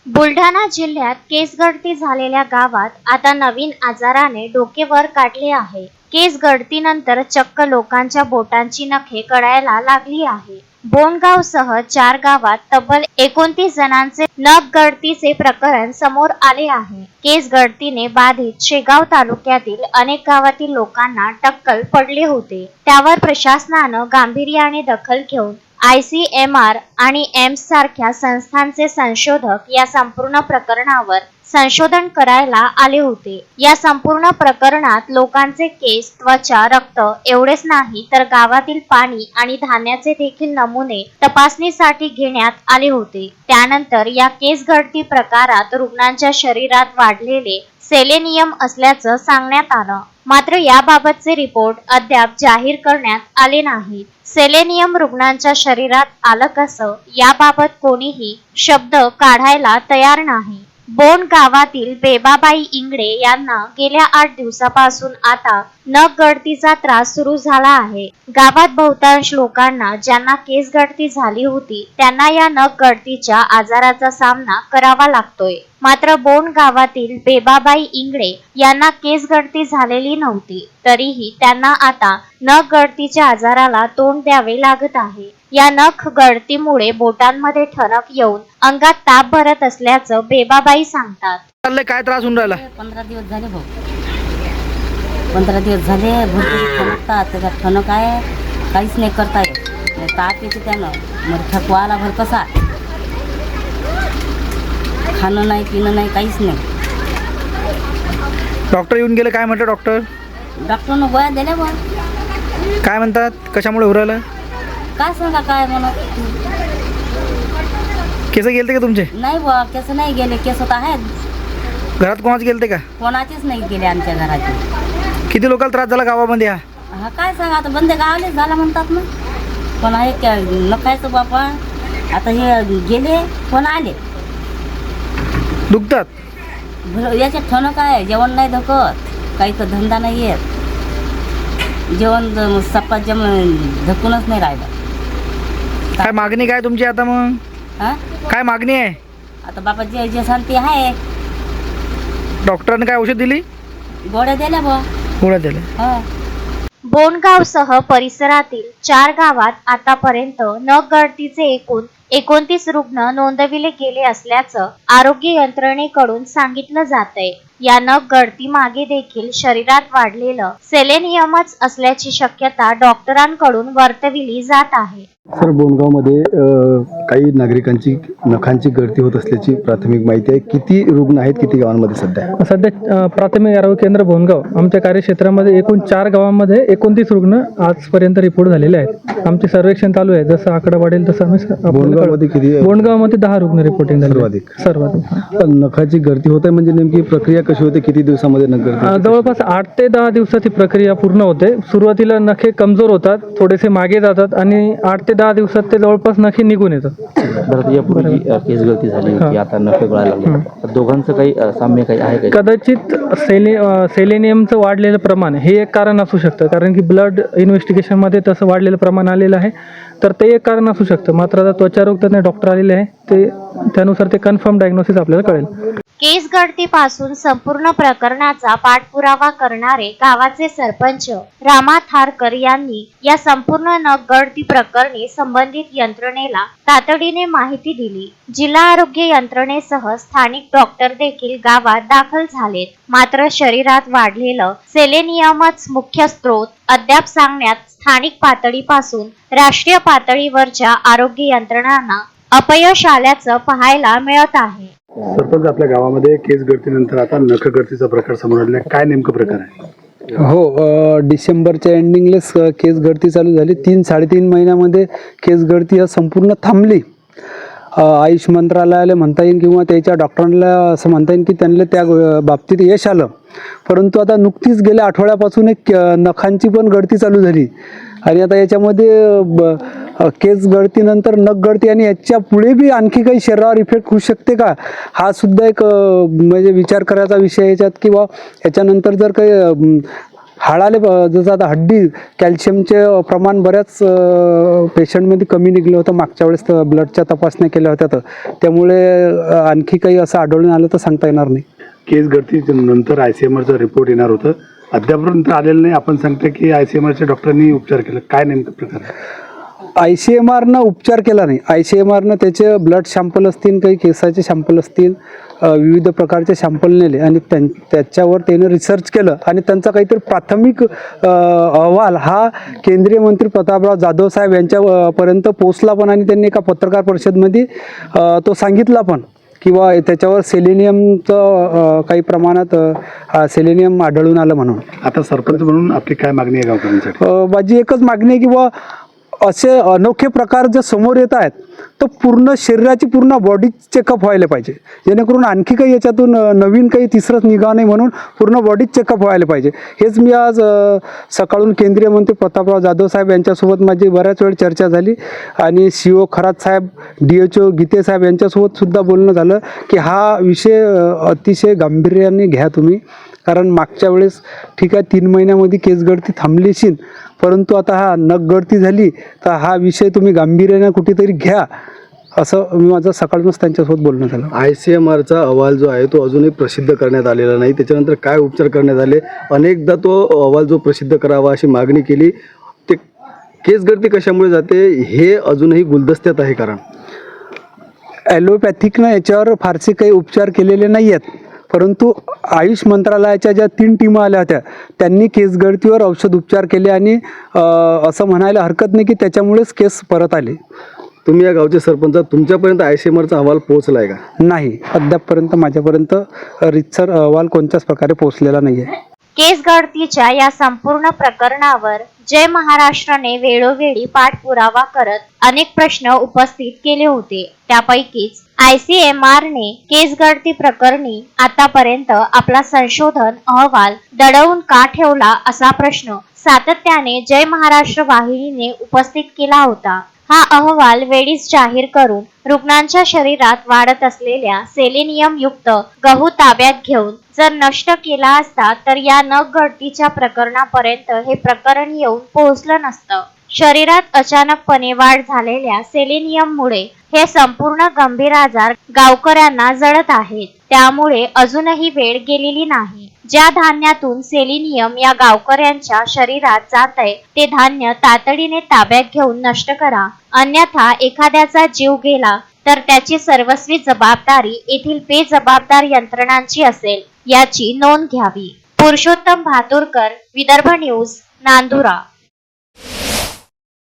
बुलढाणा जिल्ह्यात केस गळती झालेल्या गावात आता नवीन आजाराने डोके वर काढले आहे। केस गळतीनंतर चक्क लोकांच्या बोटांची नखे कळायला लागली आहे। बोंडगावसह 4 गावात तब्बल 29 जणांचे नख गळतीचे प्रकरण समोर आले आहे। केस गळतीने बाधित शेगाव तालुक्यातील अनेक गावातील लोकांना टक्कल पडले होते। त्यावर प्रशासनानं गांभीर्याने दखल घेऊन ICMR आणि एम्स सारख्या संस्थांचे संशोधक या संपूर्ण प्रकरणावर संशोधन करायला आले होते। या संपूर्ण प्रकरणात लोकांचे केस, त्वचा, रक्त एवढेच नाही तर गावातील पाणी आणि धान्याचे देखील नमुने तपासणीसाठी घेण्यात आले होते। त्यानंतर या केस गळती प्रकारात रुग्णांच्या शरीरात वाढलेले सेलेनियम असल्याचं सांगण्यात आलं। मात्र याबाबतचे रिपोर्ट अद्याप जाहीर करण्यात आले नाहीत। सेलेनियम रुग्णांच्या शरीरात आलं कसं याबाबत कोणीही शब्द काढायला तयार नाही। बोंड गावातील बेबाबाई इंगडे यांना गेल्या 8 दिवसापासून आता नख गळतीचा त्रास सुरू झाला आहे। गावात बहुतांश लोकांना ज्यांना केस गळती झाली होती त्यांना या नख गळतीच्या आजाराचा सामना करावा लागतोय। मात्र बोंड गावातील बेबाबाई इंगडे यांना केस गळती झालेली नव्हती, तरीही त्यांना आता नख गळतीच्या आजाराला तोंड द्यावे लागत आहे। या नख गळतीमुळे बोटांमध्ये ठणक येऊन अंगात ताप भरत असल्याचं बेबाबाई सांगतात। काय त्रास होऊन राहिला? 15 दिवस झाले भाऊ, 15 दिवस झाले भरपूर ठणकतात। त्याच्यात ठणक आहे, काहीच नाही करता येत, ताप येते त्यानं, मग थकवा आला भर कसा, खाणं नाही पिणं नाही काहीच नाही। डॉक्टर येऊन गेले, काय म्हणतात डॉक्टर? डॉक्टरनं गोळ्या दिल्या बा, काय म्हणतात कशामुळे होऊ राहिलं? काय सांगा काय म्हणत, केस गेलते का तुमचे? नाही बा केस नाही गेले, केस तर आहेत घरात कोणाचे गेलते का? कोणाचेच नाही गेले आमच्या घराचे। किती लोकांना त्रास झाला गावामध्ये? हा काय सांगा आता, बंदे गावलेच झाला म्हणतात ना, पण आहे क्या नखायचं बापा, आता हे गेले पण आले दुखतात याच्यात ठणक आहे, जेवण नाही धकत, काही तर धंदा नाही येत, जेवण सप्पा धकूनच नाही राहिलं। काय मागणी काय तुमची आता? मग हा काय मागणी आहे आता बापा, जे जे शांती आहे। डॉक्टरांनी काय औषध दिली? गोळ्या दिल्या बा, गोळ्या दिल्या। हा बोंडगावसह परिसरातील 4 गावात आतापर्यंत नख गळतीचे एकूण 29 रुग्ण नोंदविले गेले असल्याचं आरोग्य यंत्रणेकडून सांगितलं जातंय। या नख गळती मागे देखील शरीरात वाढलेलं सेलेनियमच असल्याची शक्यता डॉक्टरांकडून वर्तविली जात आहे। सर, बोंडगावमध्ये काही नागरिकांची नखांची गळती होत असल्याची प्राथमिक माहिती आहे। किती रुग्ण आहेत, किती गावांमध्ये सध्या? प्राथमिक आरोग्य केंद्र बोंडगाव आमच्या कार्यक्षेत्रामध्ये एकूण 4 गावांमध्ये 29 रुग्ण आजपर्यंत रिपोर्ट झालेले आहेत। आमचे सर्वेक्षण चालू आहे, जसं आकडा वाढेल तसं आम्ही बोंडगावमध्ये किती? बोंडगावमध्ये 10 रुग्ण रिपोर्टिंग झाले, सर्वाधिक। नखाची गळती होत आहे म्हणजे नेमकी प्रक्रिया कशी होते? किती दिवसामध्ये नख गळती? जवळपास 8 ते 10 दिवसाची प्रक्रिया पूर्ण होते। सुरुवातीला नखे कमजोर होतात, थोडेसे मागे जातात आणि 8 ते 10 दिवसात ते जवळपास नखे निघून येतात। यापूर्वी केस गळती झाली होती, आता नखे गळायला लागले, दोघांचं काही साम्य काही आहे का? कदाचित सेलेनियमचं वाढलेलं प्रमाण हे एक कारण असू शकतं, कारण की ब्लड इन्व्हेस्टिगेशनमध्ये तसं वाढलेलं प्रमाण आलेलं आहे, तर ते एक कारण असू शकतं। मात्र आता त्वचारोगतज्ञ डॉक्टर आलेले आहे, ते त्यानुसार ते कन्फर्म डायग्नोसिस आपल्याला कळेल। केस गळतीपासून संपूर्ण प्रकरणाचा पाठपुरावा करणारे गावाचे सरपंच रामा थारकर यांनी या संपूर्ण नख गळती प्रकरणी संबंधित यंत्रणेला तातडीने माहिती दिली। जिल्हा आरोग्य यंत्रणेसह स्थानिक डॉक्टर देखील गावात दाखल झालेत। मात्र शरीरात वाढलेलं सेलेनियमच मुख्य स्रोत अद्याप सांगण्यात स्थानिक पातळीपासून राष्ट्रीय पातळीवरच्या आरोग्य यंत्रणांना अपयश आल्याचं पाहायला मिळत आहे। सरपंच, आपल्या गावामध्ये केस गळतीनंतर आता नख गळतीचा प्रकार समोर आलेला आहे, काय नेमकं प्रकार आहे? हो, डिसेंबरच्या एंडिंगलेच केस गळती चालू झाली। 3-3.5 महिन्यामध्ये केस गळती संपूर्ण थांबली। आयुष मंत्रालयाला म्हणता येईल किंवा त्याच्या डॉक्टरांना असं म्हणता येईल की त्यांना त्या बाबतीत यश आलं, परंतु आता नुकतीच गेल्या आठवड्यापासून एक नखांची पण गळती चालू झाली आणि आता याच्यामध्ये केस गळतीनंतर नख गळती आणि याच्या पुढे बी आणखी काही शरीरावर इफेक्ट होऊ शकते का, हा सुद्धा एक म्हणजे विचार करायचा विषय याच्यात, किंवा याच्यानंतर जर काही हाडाले जसं आता हड्डी कॅल्शियमचे प्रमाण बऱ्याच पेशंटमध्ये कमी निघलं होतं मागच्या वेळेस तर ब्लडच्या तपासण्या केल्या होत्या तर त्यामुळे आणखी काही असं आढळून आलं तर सांगता येणार नाही. केस गळती नंतर ICMRचा रिपोर्ट येणार होतं, अद्यापर्यंत आलेलं नाही. आपण सांगता की ICMRच्या डॉक्टरांनी उपचार केला, काय नेमकं प्रकार आहे? ICMRनं उपचार केला नाही. ICMRनं त्याचे ब्लड सॅम्पल असतील, काही केसाचे सॅम्पल असतील, विविध प्रकारचे सॅम्पल नेले आणि त्याच्यावर त्याने रिसर्च केलं आणि त्यांचा काहीतरी प्राथमिक अहवाल हा केंद्रीय मंत्री प्रतापराव जाधव साहेब यांच्यापर्यंत पोहोचला पण आणि त्यांनी एका पत्रकार परिषदेमध्ये तो सांगितला पण किंवा त्याच्यावर सेलेनियमचं काही प्रमाणात सेलेनियम आढळून आलं म्हणून. आता सरपंच म्हणून आपली काय मागणी आहे गावकऱ्यांसाठी? माझी एकच मागणी आहे की बुवा असे अनोखे प्रकार जे समोर येत आहेत तर पूर्ण शरीराची पूर्ण बॉडी चेकअप व्हायला पाहिजे, जेणेकरून आणखी काही याच्यातून नवीन काही तिसरंच निघा नाही म्हणून पूर्ण बॉडी चेकअप व्हायला पाहिजे. हेच मी आज सकाळून केंद्रीय मंत्री प्रतापराव जाधव साहेब यांच्यासोबत माझी बऱ्याच वेळ चर्चा झाली आणि CO खरात साहेब, DHO गीते साहेब यांच्यासोबत सुद्धा बोलणं झालं की हा विषय अतिशय गांभीर्याने घ्या तुम्ही, कारण मागच्या वेळेस ठीक आहे 3 महिन्यामध्ये केस गळती थांबलीशील, परंतु आता हा नख गळती झाली तर हा विषय तुम्ही गांभीर्याने कुठेतरी घ्या, असं मी माझं सकाळूनच त्यांच्यासोबत बोलणं झालं. ICMRचा अहवाल जो आहे तो अजूनही प्रसिद्ध करण्यात आलेला नाही, त्याच्यानंतर काय उपचार करण्यात आले? अनेकदा तो अहवाल जो प्रसिद्ध करावा अशी मागणी केली. ते केस गळती कशामुळे जाते हे अजूनही गुलदस्त्यात आहे, कारण ॲलोपॅथिकनं याच्यावर फारसे काही उपचार केलेले नाही आहेत, परंतु आयुष मंत्रालयाच्या ज्या 3 टीमा आल्या होत्या त्यांनी केस गळतीवर औषध उपचार केले आणि असं म्हणायला हरकत नाही की त्याच्यामुळेच केस परत आले. तुम्ही या गावचे सरपंच, तुमच्यापर्यंत ICMRचा अहवाल पोहोचला आहे का? नाही, अद्यापपर्यंत माझ्यापर्यंत रितसर अहवाल कोणत्याच प्रकारे पोहोचलेला नाही आहे. केस गळतीच्या या संपूर्ण प्रकरणावर जय महाराष्ट्राने वेळोवेळी पाठपुरावा करत अनेक प्रश्न उपस्थित केले होते. त्यापैकीच ICMRने केस गळती प्रकरणी आतापर्यंत आपला संशोधन अहवाल दडवून का ठेवला असा प्रश्न सातत्याने जय महाराष्ट्र वाहिनीने उपस्थित केला होता. हा अहवाल वेळीच जाहीर करून रुग्णांच्या शरीरात वाढत असलेल्या सेलेनियम युक्त गहू ताब्यात घेऊन जर नष्ट केला असता तर या नख गळतीच्या प्रकरणापर्यंत हे प्रकरण येऊन पोहोचलं नसतं. शरीरात अचानकपणे वाढ झालेल्या सेलेनियममुळे हे संपूर्ण गंभीर आजार गावकऱ्यांना जळत आहेत. त्यामुळे अजूनही वेळ गेलेली नाही. ज्या धान्यातून सेलेनियम या गावकऱ्यांच्या शरीरात जातंय ते धान्य तातडीने ताब्यात घेऊन नष्ट करा, अन्यथा एखाद्याचा जीव गेला तर त्याची सर्वस्वी जबाबदारी येथील बेजबाबदार यंत्रणांची असेल याची नोंद घ्यावी. पुरुषोत्तम भातुरकर, विदर्भ न्यूज, नांदुरा.